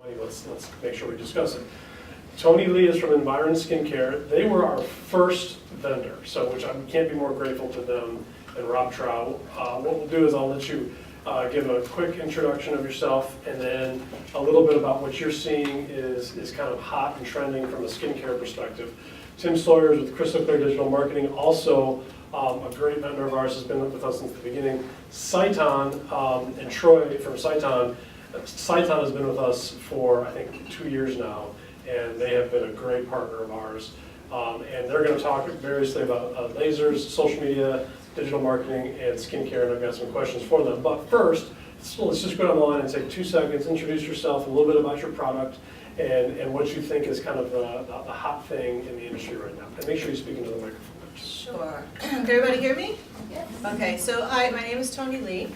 Let's make sure we discuss it. Toni Lee is from Environ Skin Care. They were our first vendor, so which I can't be more grateful to them and Rob Trow. What we'll do is I'll let you give a quick introduction of yourself, and then a little bit about what you're seeing is kind of hot and trending from a skincare perspective. Tim Sawyer is with Crystal Clear Digital Marketing, also a great vendor of ours, has been with us since the beginning. Sciton and Troy from Sciton. Sciton has been with us for, I think, 2 years now, and they have been a great partner of ours. And they're going to talk variously about lasers, social media, digital marketing, and skincare, and I've got some questions for them. But first, let's just go down the line and take 2 seconds, introduce yourself, a little bit about your product, and what you think is kind of the hot thing in the industry right now. And make sure you speak into the microphone. Sure. Can everybody hear me? Yes. Okay, so hi, my name is Toni Lee.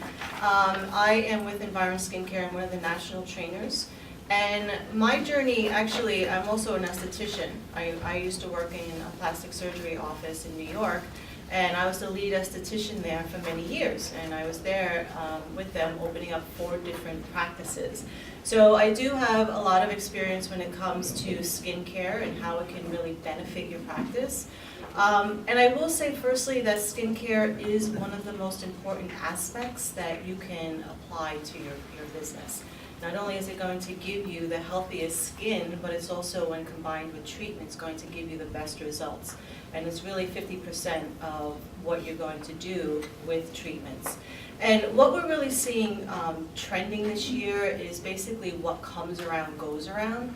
I am with Environ Skin Care. I'm one of the national trainers. And my journey, actually, I'm also an esthetician. I used to work in a plastic surgery office in New York, and I was the lead esthetician there for many years. And I was there with them opening up 4 different practices. So I do have a lot of experience when it comes to skincare and how it can really benefit your practice. And I will say firstly that skincare is one of the most important aspects that you can apply to your business. Not only is it going to give you the healthiest skin, but it's also, when combined with treatments, going to give you the best results. And it's really 50% of what you're going to do with treatments. And what we're really seeing trending this year is basically what comes around goes around.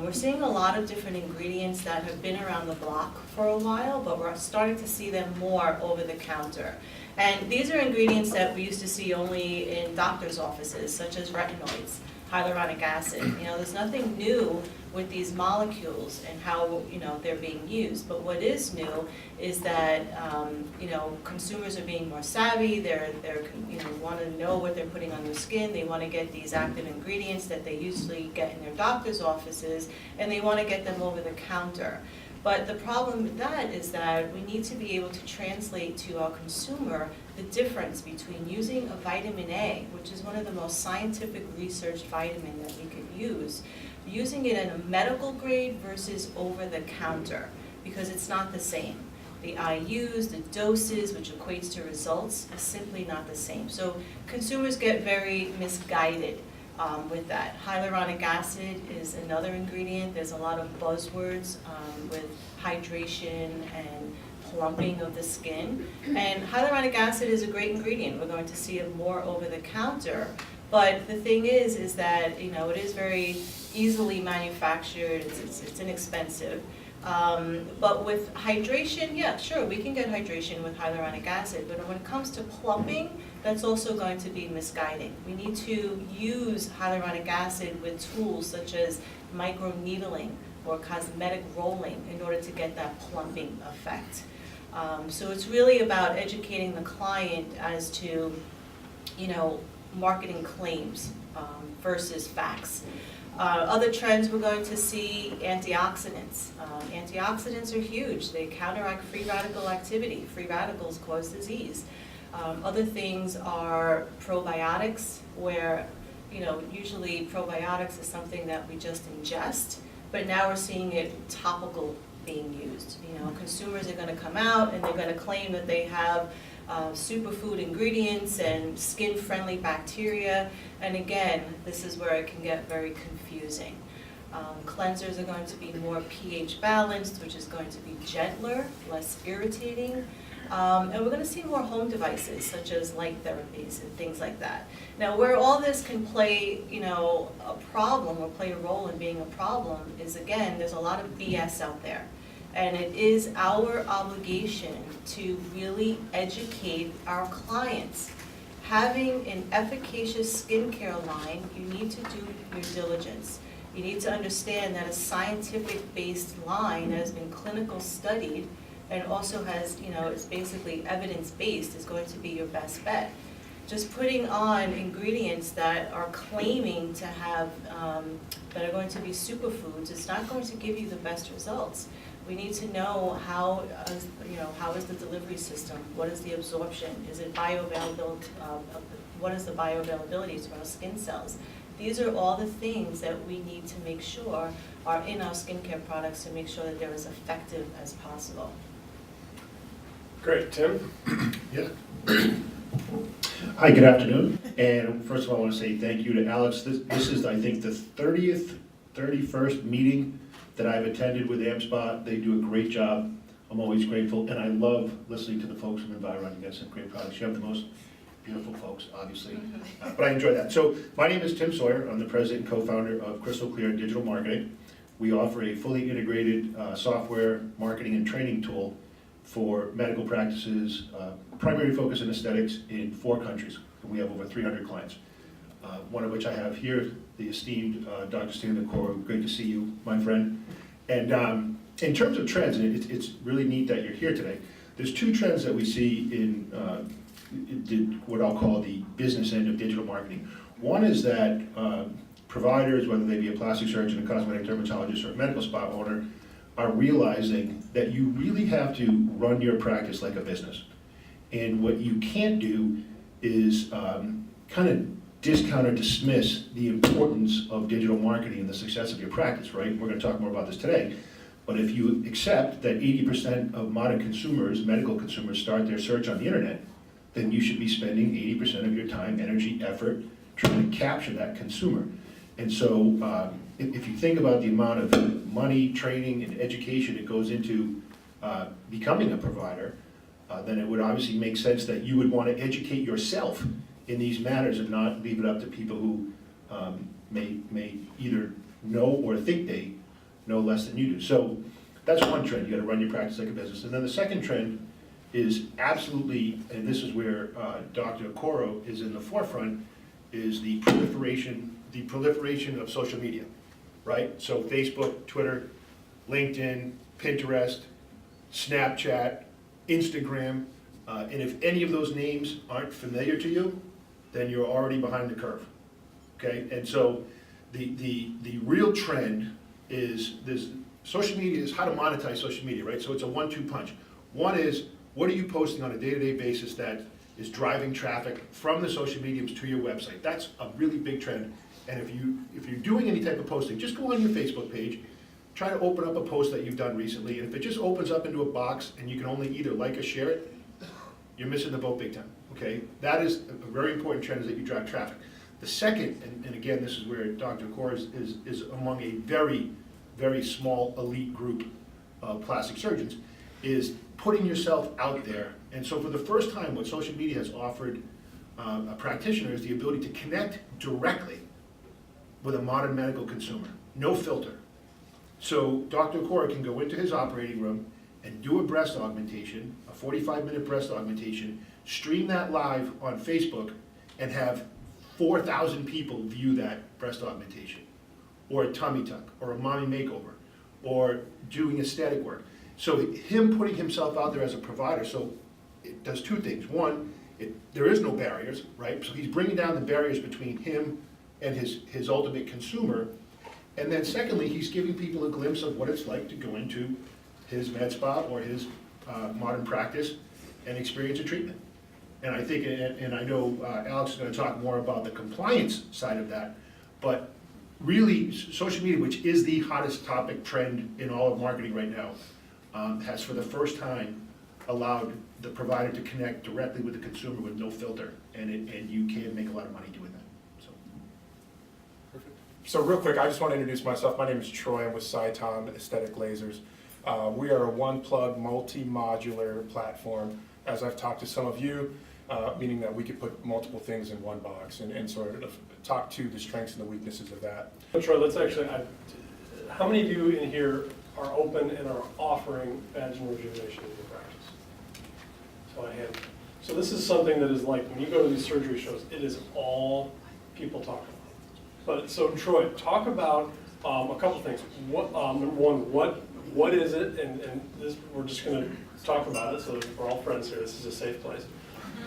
We're seeing a lot of different ingredients that have been around the block for a while, but we're starting to see them more over the counter. And these are ingredients that we used to see only in doctors' offices, such as retinoids, hyaluronic acid. You know, there's nothing new with these molecules and how, you know, they're being used. But what is new is that, you know, consumers are being more savvy. They're you know, want to know what they're putting on their skin. They want to get these active ingredients that they usually get in their doctor's offices, and they want to get them over the counter. But the problem with that is that we need to be able to translate to our consumer the difference between using a vitamin A, which is one of the most scientific researched vitamin that we could use, using it in a medical grade versus over the counter, because it's not the same. The IUs, the doses, which equates to results, is simply not the same. So consumers get very misguided with that. Hyaluronic acid is another ingredient. There's a lot of buzzwords with hydration and plumping of the skin. And hyaluronic acid is a great ingredient. We're going to see it more over the counter. But the thing is that, you know, it is very easily manufactured. It's inexpensive. But with hydration, yeah, sure, we can get hydration with hyaluronic acid, but when it comes to plumping, that's also going to be misguiding. We need to use hyaluronic acid with tools such as microneedling or cosmetic rolling in order to get that plumping effect. So it's really about educating the client as to, you know, marketing claims versus facts. Other trends we're going to see, antioxidants. Antioxidants are huge. They counteract free radical activity. Free radicals cause disease. Other things are probiotics, where, you know, usually probiotics is something that we just ingest, but now we're seeing it topical being used. You know, consumers are going to come out and they're going to claim that they have superfood ingredients and skin-friendly bacteria, and again, this is where it can get very confusing. Cleansers are going to be more pH balanced, which is going to be gentler, less irritating, and we're going to see more home devices such as light therapies and things like that. Now, where all this can play, you know, a problem or play a role in being a problem is, again, there's a lot of BS out there. And it is our obligation to really educate our clients. Having an efficacious skincare line, you need to do your diligence. You need to understand that a scientific-based line that has been clinical studied and also has, you know, is basically evidence-based is going to be your best bet. Just putting on ingredients that are claiming to have, that are going to be superfoods, it's not going to give you the best results. We need to know how is the delivery system? What is the absorption? Is it bioavailable? What is the bioavailability to our skin cells? These are all the things that we need to make sure are in our skincare products to make sure that they're as effective as possible. Great, Tim? Yeah. Hi, good afternoon. And first of all, I want to say thank you to Alex. This is, I think, the 31st meeting that I've attended with AmSpa. They do a great job. I'm always grateful, and I love listening to the folks from Environ. You guys have great products. You have the most beautiful folks, obviously. But I enjoy that. So my name is Tim Sawyer. I'm the president and co-founder of Crystal Clear Digital Marketing. We offer a fully integrated software marketing and training tool for medical practices, primary focus in aesthetics in 4 countries. We have over 300 clients, one of which I have here, the esteemed Dr. Stanley Coro. Great to see you, my friend. And in terms of trends, and it's really neat that you're here today, there's 2 trends that we see in what I'll call the business end of digital marketing. One is that providers, whether they be a plastic surgeon, a cosmetic dermatologist, or a medical spa owner, are realizing that you really have to run your practice like a business. And what you can't do is kind of discount or dismiss the importance of digital marketing and the success of your practice, right? We're going to talk more about this today. But if you accept that 80% of modern consumers, medical consumers, start their search on the internet, then you should be spending 80% of your time, energy, effort trying to capture that consumer. And so if you think about the amount of money, training, and education that goes into becoming a provider, then it would obviously make sense that you would want to educate yourself in these matters and not leave it up to people who may either know or think they know less than you do. So that's one trend. You got to run your practice like a business. And then the second trend is absolutely, and this is where Dr. Coro is in the forefront, is the proliferation of social media, right? So Facebook, Twitter, LinkedIn, Pinterest, Snapchat, Instagram, and if any of those names aren't familiar to you, then you're already behind the curve, okay? And so the real trend is this. Social media is how to monetize social media, right? So it's a 1-2 punch. One is, what are you posting on a day-to-day basis that is driving traffic from the social mediums to your website? That's a really big trend. And if you're doing any type of posting, just go on your Facebook page, try to open up a post that you've done recently, and if it just opens up into a box and you can only either like or share it, you're missing the boat big time, okay? That is a very important trend, is that you drive traffic. The second, and again, this is where Dr. Core is among a very, very small elite group of plastic surgeons, is putting yourself out there. And so for the first time, what social media has offered a practitioner is the ability to connect directly with a modern medical consumer, no filter. So Dr. Cora can go into his operating room and do a breast augmentation, a 45-minute breast augmentation, stream that live on Facebook, and have 4,000 people view that breast augmentation, or a tummy tuck, or a mommy makeover, or doing aesthetic work. So him putting himself out there as a provider, so it does 2 things. One, there is no barriers, right? So he's bringing down the barriers between him and his ultimate consumer. And then secondly, he's giving people a glimpse of what it's like to go into his med spa or his modern practice and experience a treatment. And I think, and I know Alex is going to talk more about the compliance side of that, but really social media, which is the hottest topic trend in all of marketing right now, has for the first time allowed the provider to connect directly with the consumer with no filter, and you can make a lot of money doing that. So. Perfect. So real quick, I just want to introduce myself. My name is Troy. I'm with Sciton Aesthetic Lasers. We are a one-plug, multi-modular platform. As I've talked to some of you, meaning that we could put multiple things in one box and sort of talk to the strengths and the weaknesses of that. Troy, let's actually, how many of you in here are open and are offering vaginal rejuvenation in your practice? So I have. So this is something that is like, when you go to these surgery shows, it is all people talk about. But so Troy, talk about a couple things. What, number one, what is it? And this, we're just going to talk about it, so we're all friends here. This is a safe place.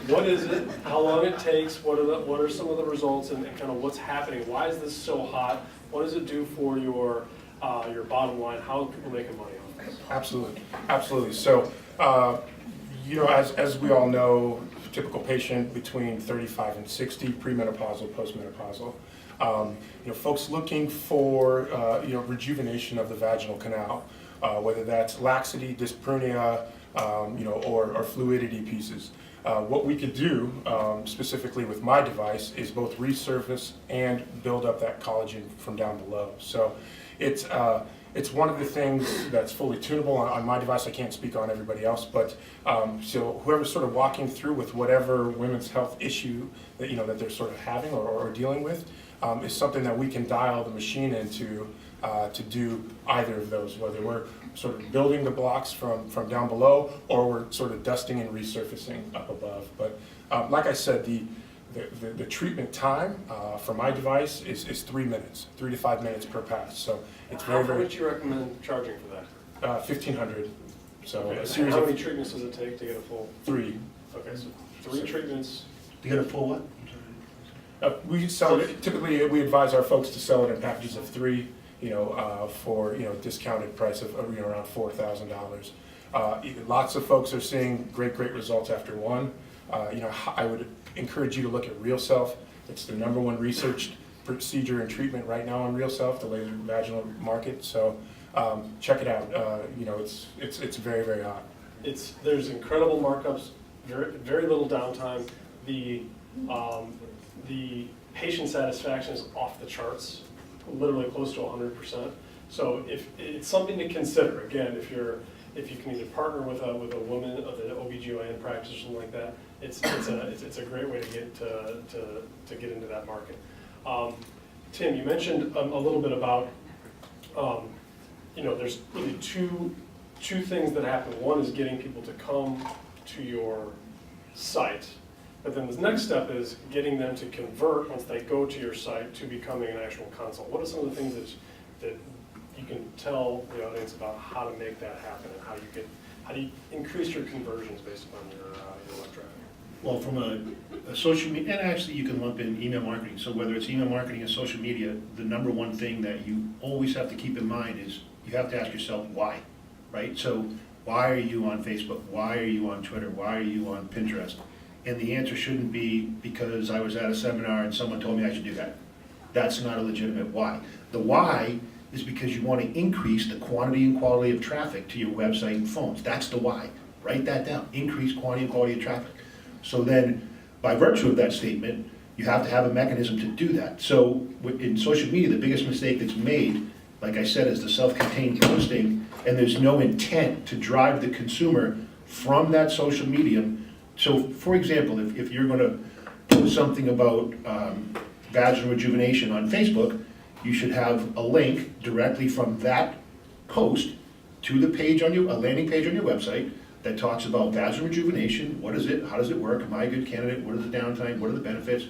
What is it? How long it takes? What are some of the results, and kind of what's happening? Why is this so hot? What does it do for your bottom line? How are people making money on this? Absolutely, absolutely. So, you know, as we all know, typical patient between 35 and 60, premenopausal, postmenopausal. Folks looking for rejuvenation of the vaginal canal, whether that's laxity, dyspnea, or fluidity pieces. What we could do specifically with my device is both resurface and build up that collagen from down below. So it's one of the things that's fully tunable on my device. I can't speak on everybody else, but so whoever's sort of walking through with whatever women's health issue that that they're sort of having or dealing with is something that we can dial the machine into to do either of those, whether we're sort of building the blocks from down below or we're sort of dusting and resurfacing up above. But like I said, the treatment time for my device is 3 minutes, 3 to 5 minutes per pass. So it's very, How much you recommend charging for that? $1,500. So Okay, a and series how of many treatments does it take to get a full? 3. Okay, so 3 treatments. You got a full what? We sell it, typically we advise our folks to sell it in packages of 3, for discounted price of around $4,000. Lots of folks are seeing great results after one. I would encourage you to look at Real Self. It's the #1 researched procedure and treatment right now on Real Self, the laser vaginal market. So check it out. It's very hot. There's incredible markups, very little downtime. The patient satisfaction is off the charts, literally close to 100%. So if it's something to consider, again, if you can either partner with a woman of the OBGYN practice or something like that, it's a great way to get into that market. Tim, you mentioned a little bit about there's really two things that happen. One is getting people to come to your site, but then the next step is getting them to convert once they go to your site to becoming an actual consult. What are some of the things that you can tell the audience about how to make that happen, and how do you increase your conversions based upon your web traffic? Well, from a social media, and actually you can lump in email marketing. So whether it's email marketing or social media, the #1 thing that you always have to keep in mind is you have to ask yourself why, right? So why are you on Facebook? Why are you on Twitter? Why are you on Pinterest? And the answer shouldn't be because I was at a seminar and someone told me I should do that. That's not a legitimate why. The why is because you want to increase the quantity and quality of traffic to your website and phones. That's the why. Write that down. Increase quantity and quality of traffic. So then, by virtue of that statement, you have to have a mechanism to do that. So in social media, the biggest mistake that's made, like I said, is the self-contained posting, and there's no intent to drive the consumer from that social medium. So for example, if you're going to post something about vaginal rejuvenation on Facebook, you should have a link directly from that post to the page on a landing page on your website that talks about vaginal rejuvenation. What is it? How does it work? Am I a good candidate? What is the downtime? What are the benefits?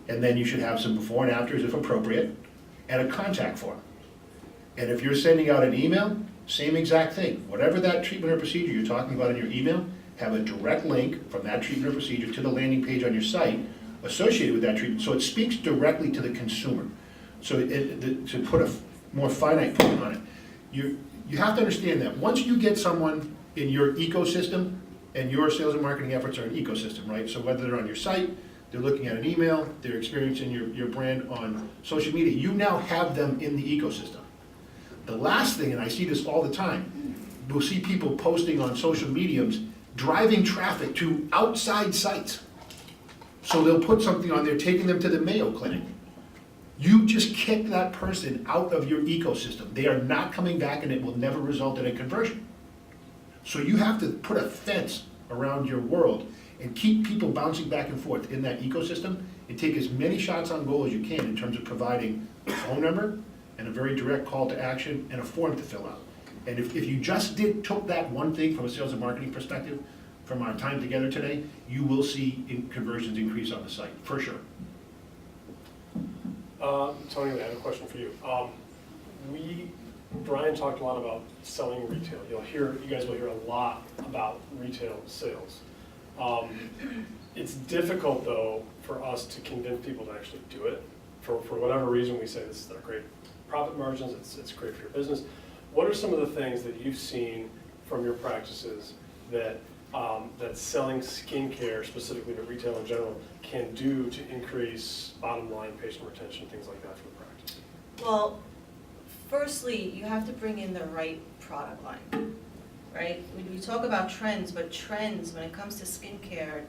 And then you should have some before and afters if appropriate, and a contact form. And if you're sending out an email, same exact thing. Whatever that treatment or procedure you're talking about in your email, have a direct link from that treatment or procedure to the landing page on your site associated with that treatment, so it speaks directly to the consumer. So to put a more finite point on it, you have to understand that once you get someone in your ecosystem, and your sales and marketing efforts are an ecosystem, right? So whether they're on your site, they're looking at an email, they're experiencing your brand on social media, you now have them in the ecosystem. The last thing, and I see this all the time, we'll see people posting on social mediums, driving traffic to outside sites. So they'll put something on there, taking them to the Mayo Clinic. You just kick that person out of your ecosystem. They are not coming back, and it will never result in a conversion. So you have to put a fence around your world and keep people bouncing back and forth in that ecosystem, and take as many shots on goal as you can in terms of providing a phone number and a very direct call to action and a form to fill out. And if you just took that one thing from a sales and marketing perspective from our time together today, you will see conversions increase on the site, for sure. Tony, I have a question for you. Brian talked a lot about selling retail. You guys will hear a lot about retail sales. It's difficult, though, for us to convince people to actually do it. For whatever reason, we say this is a great profit margins, it's great for your business. What are some of the things that you've seen from your practices that that selling skincare, specifically to retail in general, can do to increase bottom line patient retention, things like that for the practice? Well, firstly, you have to bring in the right product line, right? We talk about trends, but trends, when it comes to skincare,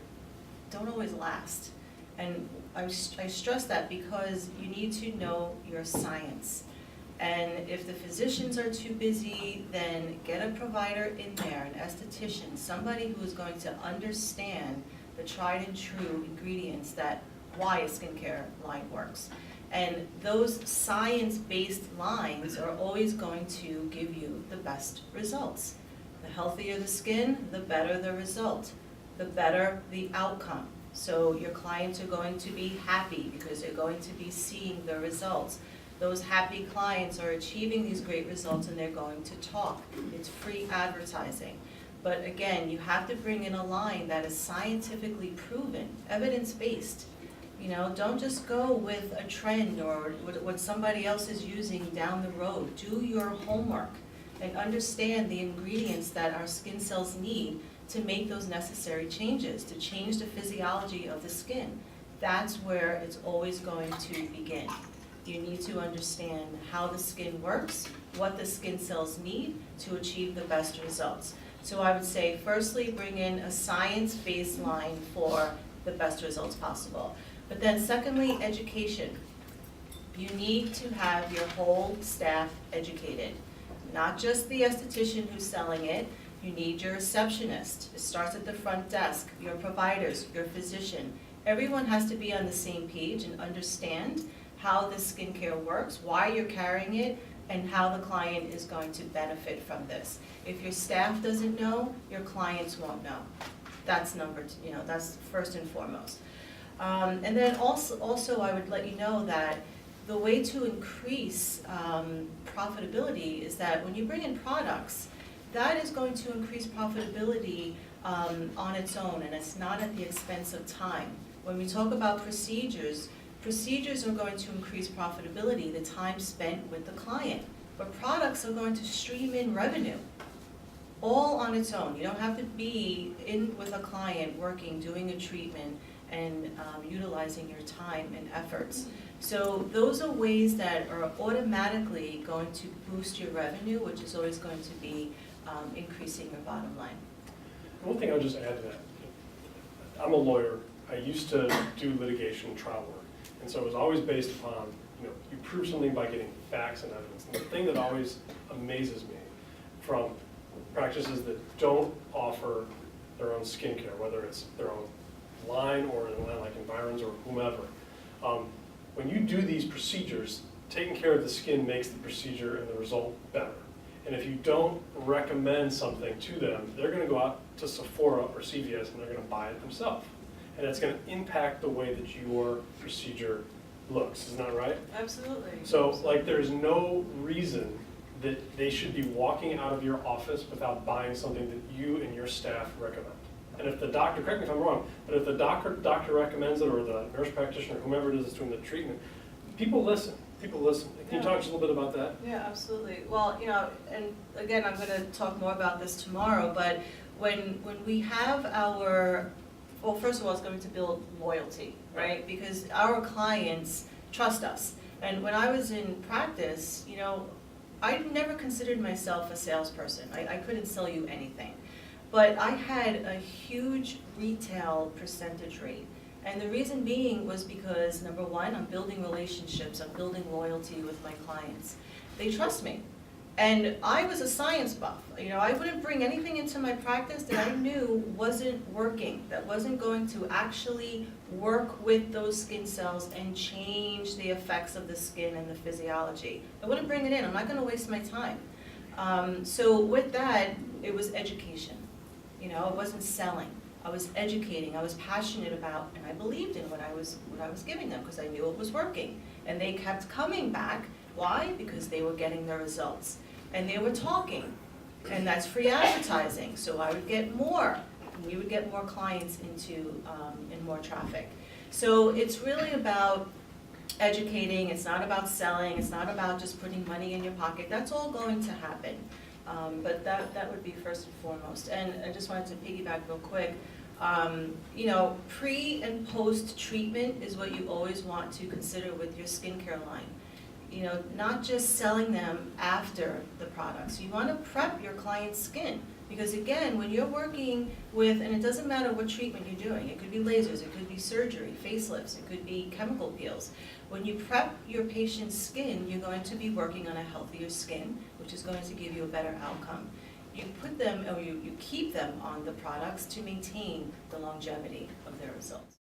don't always last. And I stress that because you need to know your science. And if the physicians are too busy, then get a provider in there, an esthetician, somebody who is going to understand the tried and true ingredients that why a skincare line works. And those science-based lines are always going to give you the best results. The healthier the skin, the better the result, the better the outcome. So your clients are going to be happy because they're going to be seeing the results. Those happy clients are achieving these great results and they're going to talk. It's free advertising. But again, you have to bring in a line that is scientifically proven, evidence-based. You know, don't just go with a trend or what somebody else is using down the road. Do your homework and understand the ingredients that our skin cells need to make those necessary changes, to change the physiology of the skin. That's where it's always going to begin. You need to understand how the skin works, what the skin cells need to achieve the best results. So I would say, firstly, bring in a science-based line for the best results possible. But then secondly, education. You need to have your whole staff educated, not just the esthetician who's selling it. You need your receptionist. It starts at the front desk, your providers, your physician. Everyone has to be on the same page and understand how the skincare works, why you're carrying it, and how the client is going to benefit from this. If your staff doesn't know, your clients won't know. That's that's first and foremost. And then also I would let you know that the way to increase profitability is that when you bring in products, that is going to increase profitability on its own, and it's not at the expense of time. When we talk about procedures are going to increase profitability, the time spent with the client. But products are going to stream in revenue, all on its own. You don't have to be in with a client working, doing a treatment, and utilizing your time and efforts. So those are ways that are automatically going to boost your revenue, which is always going to be increasing your bottom line. One thing I'll just add to that, I'm a lawyer. I used to do litigation and trial work. And so it was always based upon, you prove something by getting facts and evidence. And the thing that always amazes me from practices that don't offer their own skincare, whether it's their own line or a line like Environs or whomever, when you do these procedures, taking care of the skin makes the procedure and the result better. And if you don't recommend something to them, they're going to go out to Sephora or CVS and they're going to buy it themselves. And it's going to impact the way that your procedure looks. Isn't that right? Absolutely. So, there's no reason that they should be walking out of your office without buying something that you and your staff recommend. And if the doctor, correct me if I'm wrong, but if the doctor recommends it, or the nurse practitioner, whomever it is that's doing the treatment, people listen. People listen. Can you talk just a little bit about that? Yeah, absolutely. Well, and again, I'm going to talk more about this tomorrow, but when we have well, first of all, it's going to build loyalty, right? Because our clients trust us. And when I was in practice, I never considered myself a salesperson. I couldn't sell you anything. But I had a huge retail percentage rate. And the reason being was because, number one, I'm building relationships, I'm building loyalty with my clients. They trust me. And I was a science buff. I wouldn't bring anything into my practice that I knew wasn't working, that wasn't going to actually work with those skin cells and change the effects of the skin and the physiology. I wouldn't bring it in. I'm not going to waste my time. So with that, it was education. It wasn't selling. I was educating. I was passionate about, and I believed in what I was giving them because I knew it was working. And they kept coming back. Why? Because they were getting their results. And they were talking. And that's free advertising. So I would get more. And we would get more clients and more traffic. So it's really about educating. It's not about selling. It's not about just putting money in your pocket. That's all going to happen. But that would be first and foremost. And I just wanted to piggyback real quick. Pre and post treatment is what you always want to consider with your skincare line. Not just selling them after the products. You want to prep your client's skin. Because again, when you're working with, and it doesn't matter what treatment you're doing, it could be lasers, it could be surgery, facelifts, it could be chemical peels. When you prep your patient's skin, you're going to be working on a healthier skin, which is going to give you a better outcome. You put them, or you keep them on the products to maintain the longevity of their results.